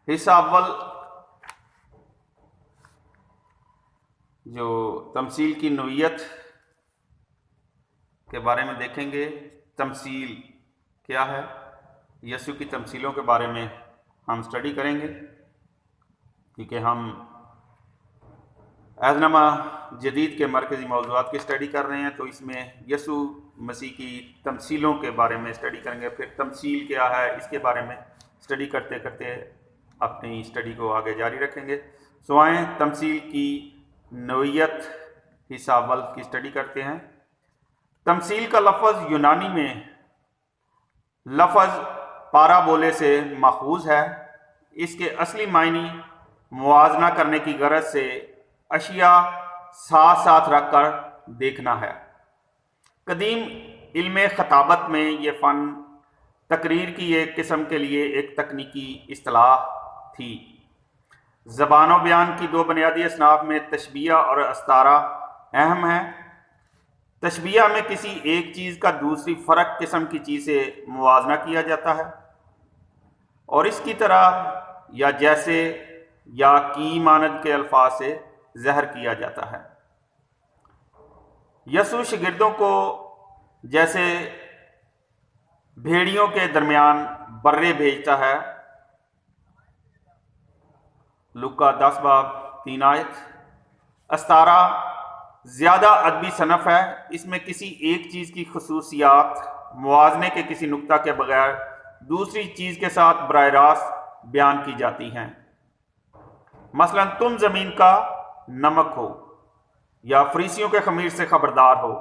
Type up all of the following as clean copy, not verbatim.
حصہ اول جو تمثیل کی نوعیت کے بارے میں دیکھیں گے۔ تمثیل کیا ہے، یسوع کی تمثیلوں کے بارے میں ہم سٹڈی کریں گے، کیونکہ ہم عہد نامہ جدید کے مرکزی موضوعات کی سٹڈی کر رہے ہیں، تو اس میں یسوع مسیح کی تمثیلوں کے بارے میں سٹڈی کریں گے۔ پھر تمثیل کیا ہے اس کے بارے میں سٹڈی کرتے کرتے اپنی سٹڈی کو آگے جاری رکھیں گے۔ سو آئیں تمثیل کی نوعیت حصہ اول کی سٹڈی کرتے ہیں۔ تمثیل کا لفظ یونانی میں لفظ پارابولے سے ماخوذ ہے۔ اس کے اصلی معنی موازنہ کرنے کی غرض سے اشیاء ساتھ ساتھ رکھ کر دیکھنا ہے۔ قدیم علم خطابت میں یہ فن تقریر کی ایک قسم کے لیے ایک تکنیکی اصطلاح تھی۔ زبان و بیان کی دو بنیادی اصناف میں تشبیہ اور استعارہ اہم ہیں۔ تشبیہ میں کسی ایک چیز کا دوسری فرق قسم کی چیز سے موازنہ کیا جاتا ہے اور اس کی طرح یا جیسے یا کی مانند کے الفاظ سے ظاہر کیا جاتا ہے۔ یسوع شاگردوں کو جیسے بھیڑیوں کے درمیان برے بھیجتا ہے، لوکا 10 آیت۔ استعارہ زیادہ ادبی صنف ہے۔ اس میں کسی ایک چیز کی خصوصیات موازنے کے کسی نقطہ کے بغیر دوسری چیز کے ساتھ براہ راست بیان کی جاتی ہیں۔ مثلا تم زمین کا نمک ہو یا فریسیوں کے خمیر سے خبردار ہو۔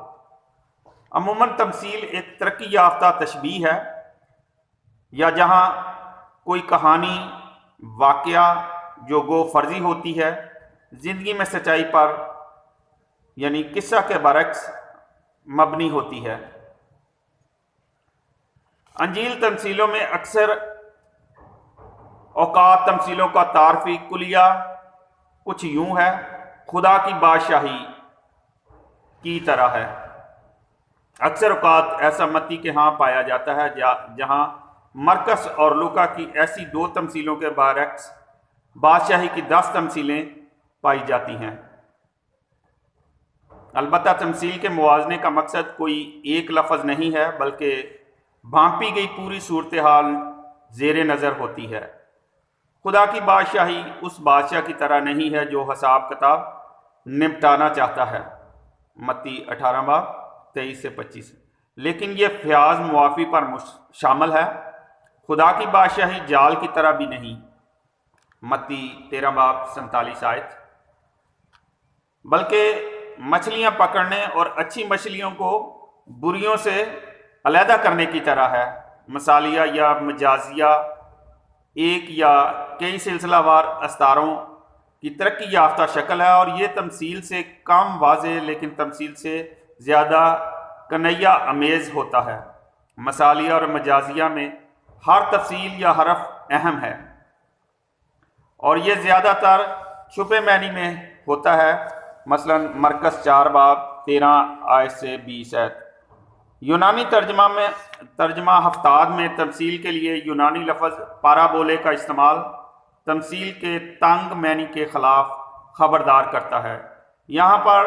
عموماً تمثیل ایک ترقی یافتہ تشبیہ ہے، یا جہاں کوئی کہانی واقعہ جو گو فرضی ہوتی ہے زندگی میں سچائی پر یعنی قصہ کے برعکس مبنی ہوتی ہے۔ انجیل تمثیلوں میں اکثر اوقات تمثیلوں کا تعارفی کلیہ کچھ یوں ہے: خدا کی بادشاہی کی طرح ہے۔ اکثر اوقات ایسا متی کے ہاں پایا جاتا ہے، جہاں مرکس اور لوکا کی ایسی دو تمثیلوں کے برعکس بادشاہی کی 10 تمثیلیں پائی جاتی ہیں۔ البتہ تمثیل کے موازنے کا مقصد کوئی ایک لفظ نہیں ہے، بلکہ بھانپی گئی پوری صورتحال زیر نظر ہوتی ہے۔ خدا کی بادشاہی اس بادشاہ کی طرح نہیں ہے جو حساب کتاب نمٹانا چاہتا ہے، متی 18:23-25، لیکن یہ فیاض معافی پر شامل ہے۔ خدا کی بادشاہی جال کی طرح بھی نہیں، متی 13:47 آیت، بلکہ مچھلیاں پکڑنے اور اچھی مچھلیوں کو بریوں سے علیحدہ کرنے کی طرح ہے۔ مثالیہ یا مجازیہ ایک یا کئی سلسلہ وار استعاروں کی ترقی یافتہ شکل ہے، اور یہ تمثیل سے کم واضح لیکن تمثیل سے زیادہ کنیہ امیز ہوتا ہے۔ مثالیہ اور مجازیہ میں ہر تفصیل یا حرف اہم ہے، اور یہ زیادہ تر چھپے معنی میں ہوتا ہے۔ مثلا مرکس 4:13-20 آیت۔ یونانی ترجمہ ہفتاد میں تمثیل کے لیے یونانی لفظ پارابولے کا استعمال تمثیل کے تنگ معنی کے خلاف خبردار کرتا ہے۔ یہاں پر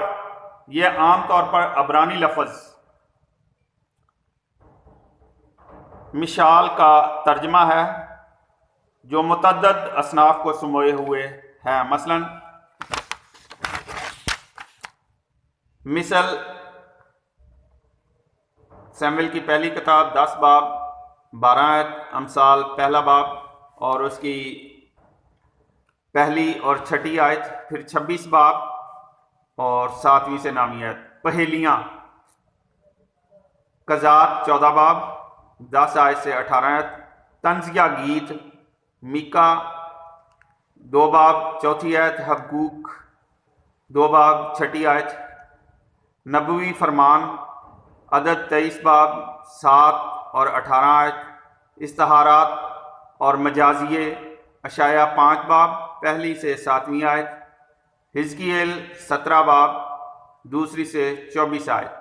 یہ عام طور پر عبرانی لفظ مشال کا ترجمہ ہے، جو متعدد اصناف کو سموئے ہوئے ہے۔ مثلا مثل سیمویل کی پہلی کتاب 10:12 آیت، امثال پہلا باب اور اس کی پہلی اور چھٹی آیت، پھر 26 باب اور 7ویں سے 9ویں آیت۔ پہیلیاں قضات 14 باب 10 آیت سے 18 آیت۔ طنزیہ گیت میکا 2 باب 4 آیت، حبقوق 2 باب 6 آیت۔ نبوی فرمان عدد 23 باب 7 اور 18 آیت۔ استعارات اور مجازیے اشعیاء 5 باب 1 سے 7ویں آیت۔ حزقییل 17 باب 2 سے 24 آیت۔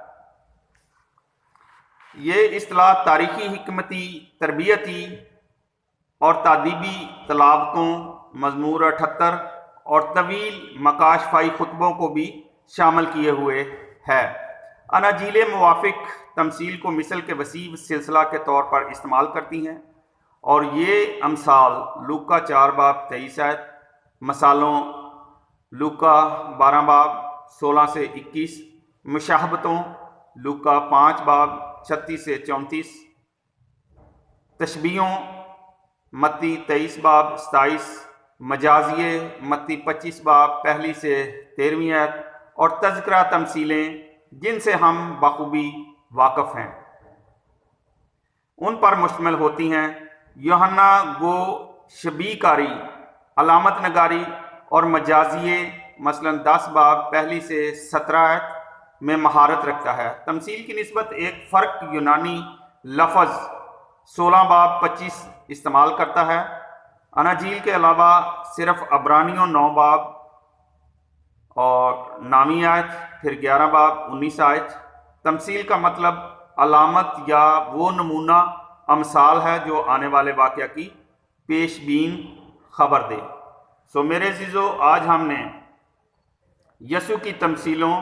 یہ اصطلاح تاریخی، حکمتی، تربیتی اور تعدیبی تلاوتوں مزمور 78 اور طویل مکاشفائی خطبوں کو بھی شامل کیے ہوئے ہے۔ اناجیل موافق تمثیل کو مثل کے وسیع سلسلہ کے طور پر استعمال کرتی ہیں، اور یہ امثال لوکا 4 باب 23 آیت، مثالوں لوکا 12 باب 16 سے 21، مشاہبتوں لوکا 5 باب 36 سے 34، تشبیہوں متی 23 باب 27، مجازیے متی 25 باب 1 سے 13 آیت، اور تذکرہ تمثیلیں جن سے ہم بخوبی واقف ہیں ان پر مشتمل ہوتی ہیں۔ یوحنا گو شبیہ کاری، علامت نگاری اور مجازیے مثلا 10 باب 1 سے 17 آیت میں مہارت رکھتا ہے۔ تمثیل کی نسبت ایک فرق یونانی لفظ 16 باب 25 استعمال کرتا ہے۔ اناجیل کے علاوہ صرف عبرانیوں 9 باب اور نامی آیت، پھر 11 باب 19 آیت۔ تمثیل کا مطلب علامت یا وہ نمونہ امثال ہے جو آنے والے واقعہ کی پیش بین خبر دے۔ سو میرے عزیزو، آج ہم نے یسوع کی تمثیلوں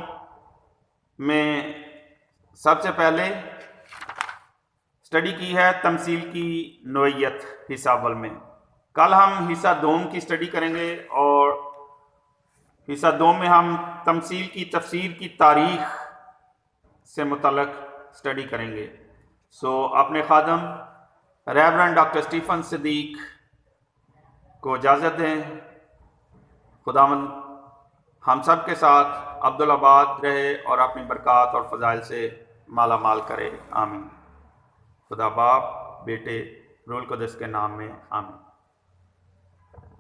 میں سب سے پہلے اسٹڈی کی ہے تمثیل کی نوعیت حصہ اول میں۔ کل ہم حصہ دوم کی اسٹڈی کریں گے، اور حصہ دوم میں ہم تمثیل کی تفسیر کی تاریخ سے متعلق اسٹڈی کریں گے۔ سو اپنے خادم ریورنڈ ڈاکٹر اسٹیفن صدیق کو اجازت دیں۔ خداوند ہم سب کے ساتھ عبدالآباد رہے اور اپنی برکات اور فضائل سے مالا مال کرے، آمین۔ خدا باپ، بیٹے، روح القدس کے نام میں آمین۔